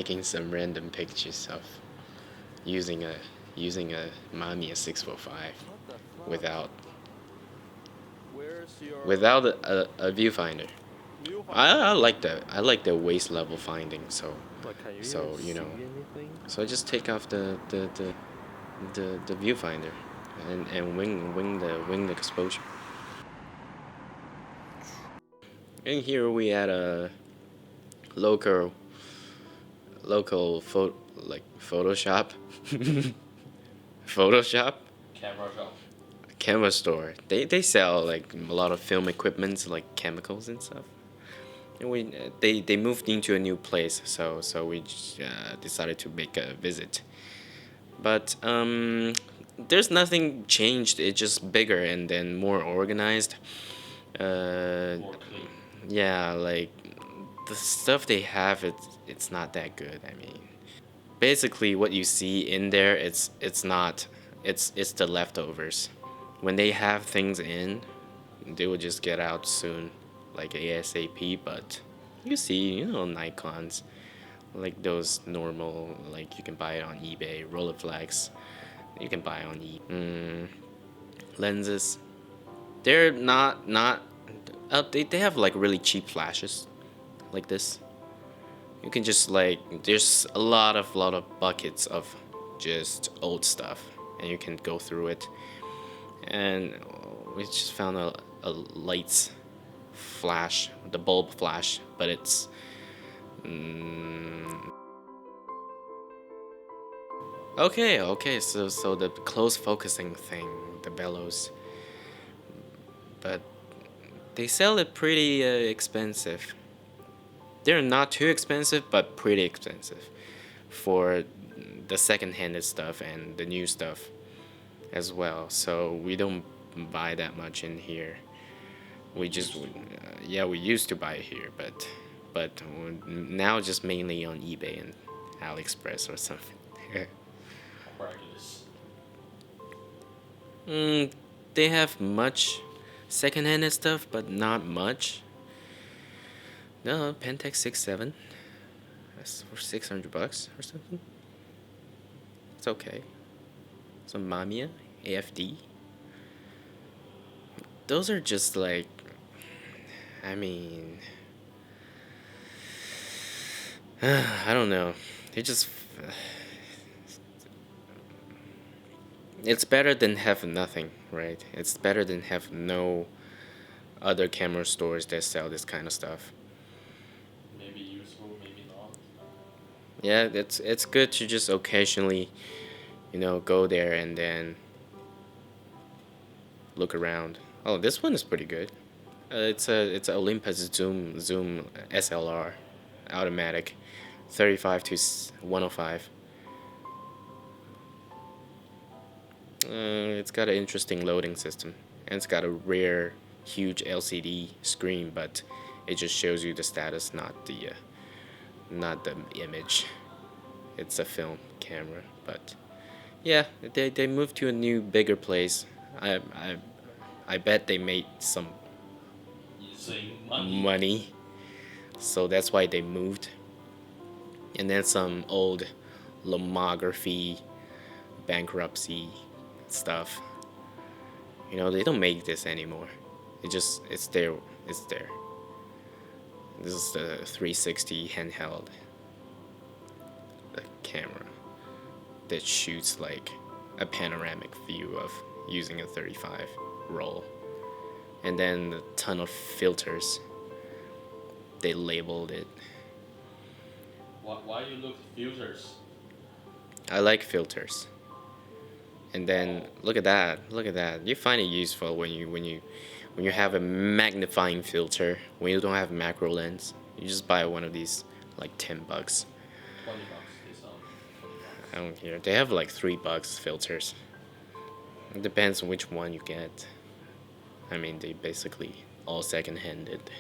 taking some random pictures of using a Mamiya 645 without a viewfinder. I like that. I like the waist level finding. So so I just take off the viewfinder and wing the exposure. And here we had a local Photoshop Photoshop camera store. They sell like a lot of film equipments like chemicals and stuff. And they moved into a new place, so we decided to make a visit. But there's nothing changed. It's just bigger and then more organized. More clean. Yeah, like the stuff they have, it's not that good. I mean, basically what you see in there, it's not, it's the leftovers. When they have things in, they will just get out soon, like ASAP. But you see, Nikons, like those normal, like you can buy it on eBay, Rolleiflex, you can buy on lenses. They're not they have like really cheap flashes, like this. You can just like, there's a lot of buckets of just old stuff, and you can go through it. And we just found a lights flash, the bulb flash, but it's okay. So the close focusing thing, the bellows, but they sell it pretty expensive. They're not too expensive, but pretty expensive for the second-handed stuff and the new stuff as well. So we don't buy that much in here. We just we used to buy here, but now just mainly on eBay and AliExpress or something. They have much second-handed stuff, but not much. No, Pentax 6.7. That's for $600 or something. It's okay. Some Mamiya AFD. Those are just like, I mean, I don't know. They just, it's better than have nothing, right? It's better than have no other camera stores that sell this kind of stuff. Maybe useful, maybe not. Yeah, it's good to just occasionally, go there and then look around. Oh, this one is pretty good. It's a Olympus Zoom SLR, automatic, 35 to 105. It's got an interesting loading system, and it's got a rare, huge LCD screen, but it just shows you the status, not the image. It's a film camera, but yeah, they moved to a new, bigger place. I bet they made some money, so that's why they moved. And then some old lomography, bankruptcy stuff. They don't make this anymore. It's there. This is the 360 handheld camera that shoots like a panoramic view of using a 35 roll, and then a ton of filters. They labeled it. Why you look at filters? I like filters. And then look at that. You find it useful when you have a magnifying filter. When you don't have macro lens, you just buy one of these, like $10. $20 is I don't care. They have like $3 filters. It depends on which one you get. I mean, they basically all second-handed,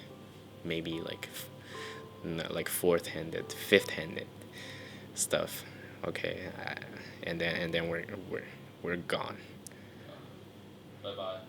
maybe like fourth-handed, fifth-handed stuff. Okay, and then we're gone. Bye bye.